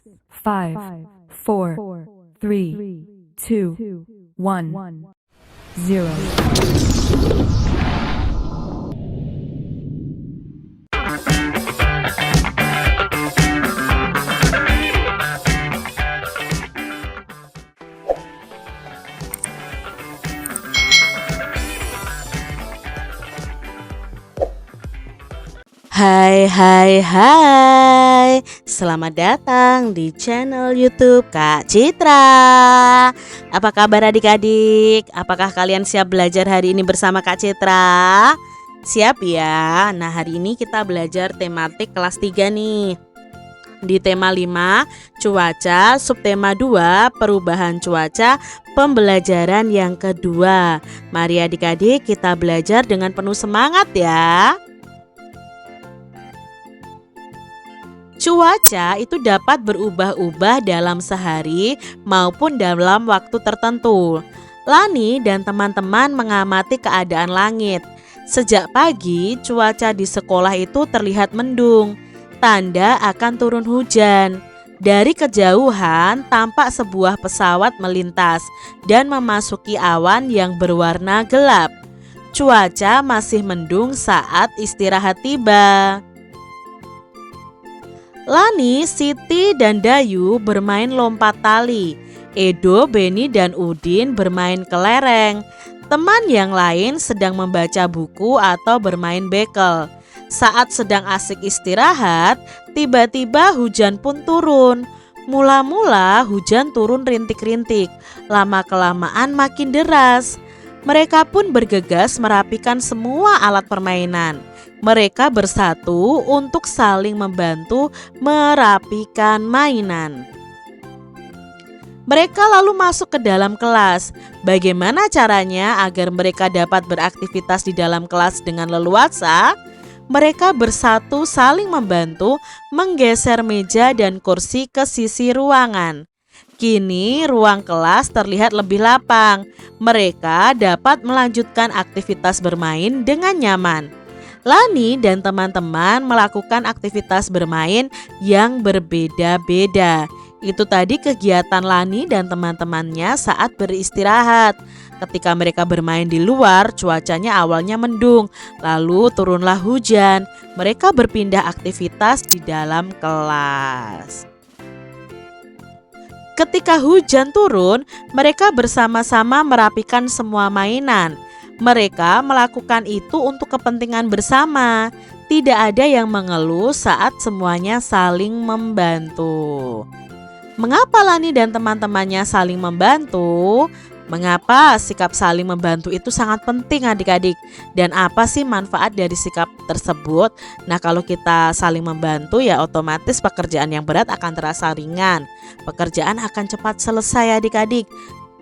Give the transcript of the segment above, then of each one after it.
5, 4, 3, 2, 1, 0. Hai, selamat datang di channel YouTube Kak Citra. Apa kabar adik-adik? Apakah kalian siap belajar hari ini bersama Kak Citra? Siap ya? Nah, hari ini kita belajar tematik kelas 3 nih. Di tema 5, cuaca, subtema 2, perubahan cuaca, pembelajaran yang kedua. Mari adik-adik kita belajar dengan penuh semangat ya. Cuaca itu dapat berubah-ubah dalam sehari maupun dalam waktu tertentu. Lani dan teman-teman mengamati keadaan langit. Sejak pagi, cuaca di sekolah itu terlihat mendung, tanda akan turun hujan. Dari kejauhan, tampak sebuah pesawat melintas dan memasuki awan yang berwarna gelap. Cuaca masih mendung saat istirahat tiba. Lani, Siti, dan Dayu bermain lompat tali. Edo, Beni, dan Udin bermain kelereng. Teman yang lain sedang membaca buku atau bermain bekel. Saat sedang asik istirahat, tiba-tiba hujan pun turun. Mula-mula hujan turun rintik-rintik, lama-kelamaan makin deras. Mereka pun bergegas merapikan semua alat permainan. Mereka bersatu untuk saling membantu merapikan mainan. Mereka lalu masuk ke dalam kelas. Bagaimana caranya agar mereka dapat beraktivitas di dalam kelas dengan leluasa? Mereka bersatu saling membantu menggeser meja dan kursi ke sisi ruangan. Kini ruang kelas terlihat lebih lapang. Mereka dapat melanjutkan aktivitas bermain dengan nyaman. Lani dan teman-teman melakukan aktivitas bermain yang berbeda-beda. Itu tadi kegiatan Lani dan teman-temannya saat beristirahat. Ketika mereka bermain di luar, cuacanya awalnya mendung, lalu turunlah hujan. Mereka berpindah aktivitas di dalam kelas. Ketika hujan turun, mereka bersama-sama merapikan semua mainan. Mereka melakukan itu untuk kepentingan bersama. Tidak ada yang mengeluh saat semuanya saling membantu. Mengapa Lani dan teman-temannya saling membantu? Mengapa sikap saling membantu itu sangat penting adik-adik? Dan apa sih manfaat dari sikap tersebut? Nah, kalau kita saling membantu ya otomatis pekerjaan yang berat akan terasa ringan. Pekerjaan akan cepat selesai adik-adik.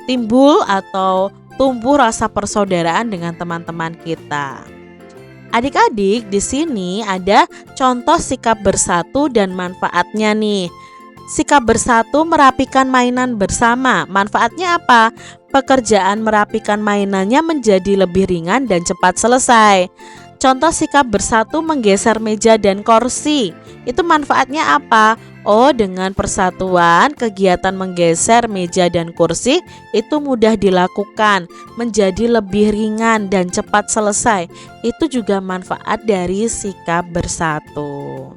Timbul atau tumbuh rasa persaudaraan dengan teman-teman kita. Adik-adik, di sini ada contoh sikap bersatu dan manfaatnya nih. Sikap bersatu merapikan mainan bersama. Manfaatnya apa? Pekerjaan merapikan mainannya menjadi lebih ringan dan cepat selesai. Contoh sikap bersatu menggeser meja dan kursi. Itu manfaatnya apa? Oh, dengan persatuan, kegiatan menggeser meja dan kursi itu mudah dilakukan, menjadi lebih ringan dan cepat selesai. Itu juga manfaat dari sikap bersatu.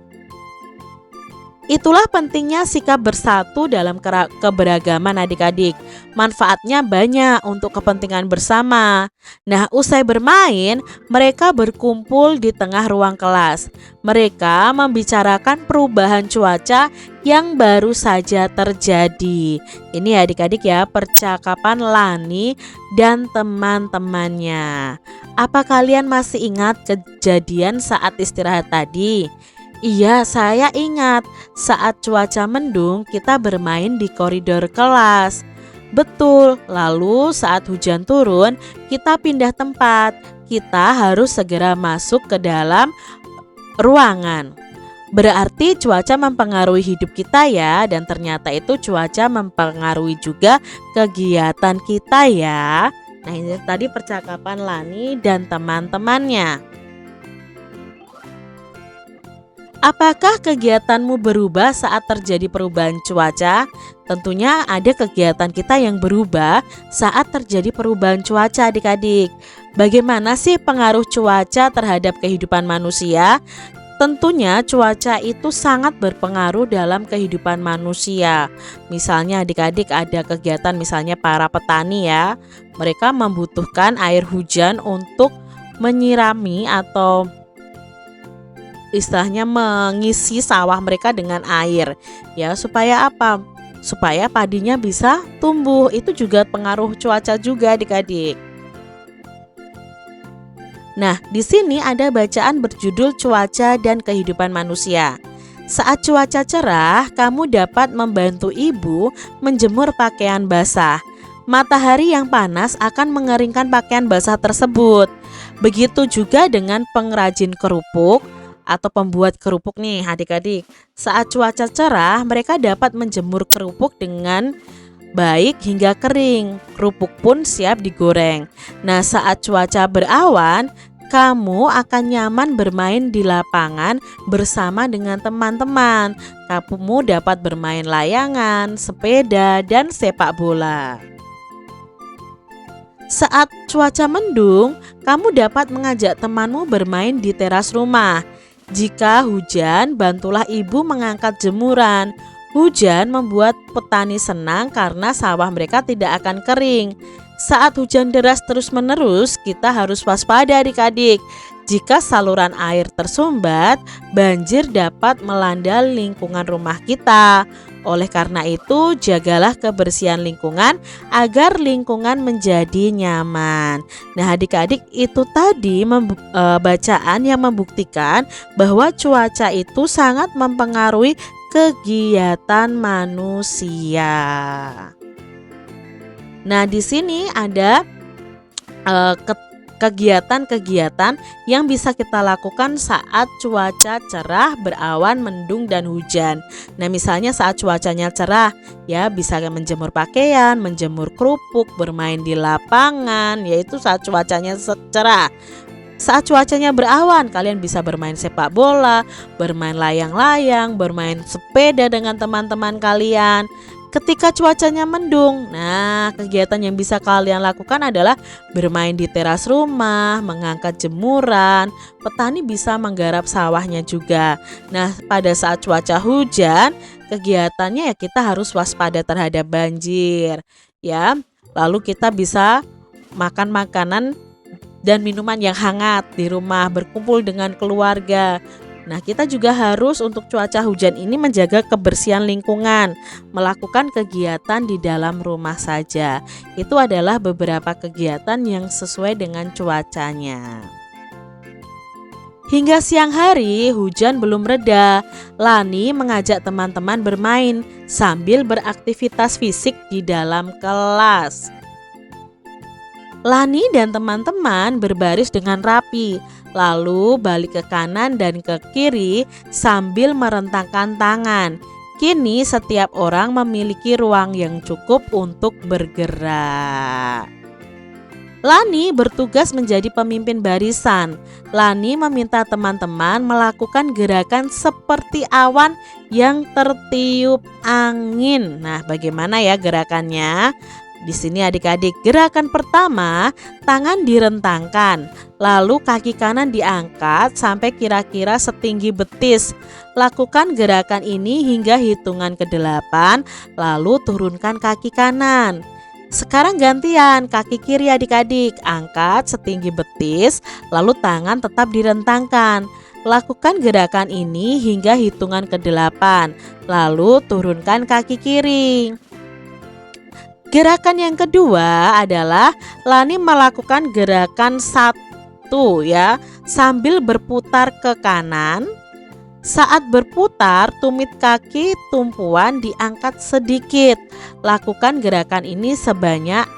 Itulah pentingnya sikap bersatu dalam keberagaman adik-adik. Manfaatnya banyak untuk kepentingan bersama. Nah, usai bermain, mereka berkumpul di tengah ruang kelas. Mereka membicarakan perubahan cuaca yang baru saja terjadi. Ini adik-adik ya, percakapan Lani dan teman-temannya. Apa kalian masih ingat kejadian saat istirahat tadi? Iya, saya ingat saat cuaca mendung kita bermain di koridor kelas. Betul, lalu saat hujan turun kita pindah tempat. Kita harus segera masuk ke dalam ruangan. Berarti cuaca mempengaruhi hidup kita ya, dan ternyata itu cuaca mempengaruhi juga kegiatan kita ya. Nah, ini tadi percakapan Lani dan teman-temannya. Apakah kegiatanmu berubah saat terjadi perubahan cuaca? Tentunya ada kegiatan kita yang berubah saat terjadi perubahan cuaca, adik-adik. Bagaimana sih pengaruh cuaca terhadap kehidupan manusia? Tentunya cuaca itu sangat berpengaruh dalam kehidupan manusia. Misalnya adik-adik ada kegiatan misalnya para petani ya. Mereka membutuhkan air hujan untuk menyirami atau istilahnya mengisi sawah mereka dengan air ya, supaya apa? Supaya padinya bisa tumbuh. Itu juga pengaruh cuaca juga adik-adik. Nah, di sini ada bacaan berjudul Cuaca dan Kehidupan Manusia. Saat cuaca cerah, kamu dapat membantu ibu menjemur pakaian basah. Matahari yang panas akan mengeringkan pakaian basah tersebut. Begitu juga dengan pengrajin kerupuk atau pembuat kerupuk nih adik-adik. Saat cuaca cerah, mereka dapat menjemur kerupuk dengan baik hingga kering. Kerupuk pun siap digoreng. Nah, saat cuaca berawan, kamu akan nyaman bermain di lapangan bersama dengan teman-teman. Kamu dapat bermain layangan, sepeda, dan sepak bola. Saat cuaca mendung, kamu dapat mengajak temanmu bermain di teras rumah. Jika hujan, bantulah ibu mengangkat jemuran. Hujan membuat petani senang karena sawah mereka tidak akan kering. Saat hujan deras terus-menerus, kita harus waspada adik-adik. Jika saluran air tersumbat, banjir dapat melanda lingkungan rumah kita. Oleh karena itu, jagalah kebersihan lingkungan agar lingkungan menjadi nyaman. Nah, adik-adik, itu tadi bacaan yang membuktikan bahwa cuaca itu sangat mempengaruhi kegiatan manusia. Nah, di sini ada kegiatan-kegiatan yang bisa kita lakukan saat cuaca cerah, berawan, mendung, dan hujan. Nah, misalnya saat cuacanya cerah, ya bisa menjemur pakaian, menjemur kerupuk, bermain di lapangan, yaitu saat cuacanya cerah. Saat cuacanya berawan, kalian bisa bermain sepak bola, bermain layang-layang, bermain sepeda dengan teman-teman kalian. Ketika cuacanya mendung, nah kegiatan yang bisa kalian lakukan adalah bermain di teras rumah, mengangkat jemuran. Petani bisa menggarap sawahnya juga. Nah, pada saat cuaca hujan, kegiatannya ya kita harus waspada terhadap banjir, ya. Lalu kita bisa makan makanan dan minuman yang hangat di rumah, berkumpul dengan keluarga. Nah, kita juga harus untuk cuaca hujan ini menjaga kebersihan lingkungan, melakukan kegiatan di dalam rumah saja. Itu adalah beberapa kegiatan yang sesuai dengan cuacanya. Hingga siang hari, hujan belum reda. Lani mengajak teman-teman bermain sambil beraktivitas fisik di dalam kelas. Lani dan teman-teman berbaris dengan rapi, lalu balik ke kanan dan ke kiri sambil merentangkan tangan. Kini setiap orang memiliki ruang yang cukup untuk bergerak. Lani bertugas menjadi pemimpin barisan. Lani meminta teman-teman melakukan gerakan seperti awan yang tertiup angin. Nah, bagaimana ya gerakannya? Di sini adik-adik, gerakan pertama, tangan direntangkan, lalu kaki kanan diangkat sampai kira-kira setinggi betis. Lakukan gerakan ini hingga hitungan ke-8, lalu turunkan kaki kanan. Sekarang gantian, kaki kiri adik-adik, angkat setinggi betis, lalu tangan tetap direntangkan. Lakukan gerakan ini hingga hitungan ke-8, lalu turunkan kaki kiri. Gerakan yang kedua adalah Lani melakukan gerakan 1 ya, sambil berputar ke kanan. Saat berputar, tumit kaki tumpuan diangkat sedikit. Lakukan gerakan ini sebanyak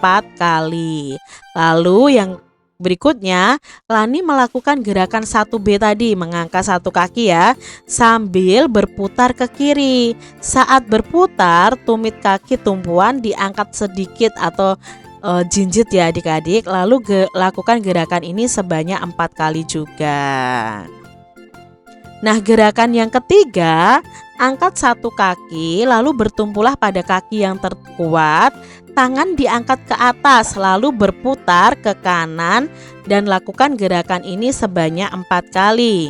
4 kali. Lalu yang berikutnya, Lani melakukan gerakan 1B tadi, mengangkat 1 kaki ya, sambil berputar ke kiri. Saat berputar, tumit kaki tumpuan diangkat sedikit atau jinjit ya adik-adik. Lalu lakukan gerakan ini sebanyak 4 kali juga. Nah, gerakan yang ketiga, angkat satu kaki lalu bertumpulah pada kaki yang terkuat, tangan diangkat ke atas lalu berputar ke kanan dan lakukan gerakan ini sebanyak 4 kali.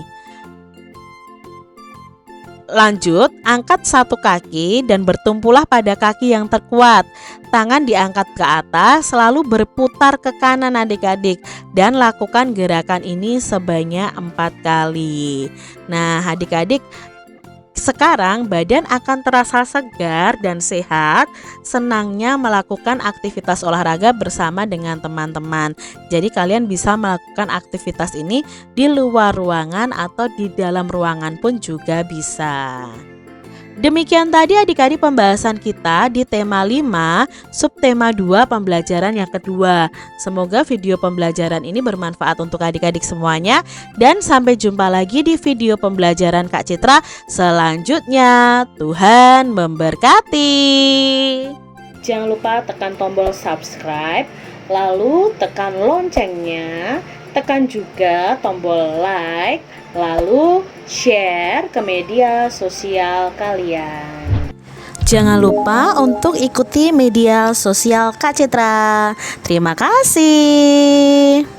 Lanjut, angkat satu kaki dan bertumpulah pada kaki yang terkuat. Tangan diangkat ke atas, lalu berputar ke kanan adik-adik. Dan lakukan gerakan ini sebanyak 4 kali. Nah adik-adik, sekarang badan akan terasa segar dan sehat, senangnya melakukan aktivitas olahraga bersama dengan teman-teman. Jadi kalian bisa melakukan aktivitas ini di luar ruangan atau di dalam ruangan pun juga bisa. Demikian tadi adik-adik pembahasan kita di tema 5, subtema 2 pembelajaran yang kedua. Semoga video pembelajaran ini bermanfaat untuk adik-adik semuanya. Dan sampai jumpa lagi di video pembelajaran Kak Citra selanjutnya. Tuhan memberkati. Jangan lupa tekan tombol subscribe, lalu tekan loncengnya, tekan juga tombol like, lalu share ke media sosial kalian. Jangan lupa untuk ikuti media sosial Kak Citra. Terima kasih.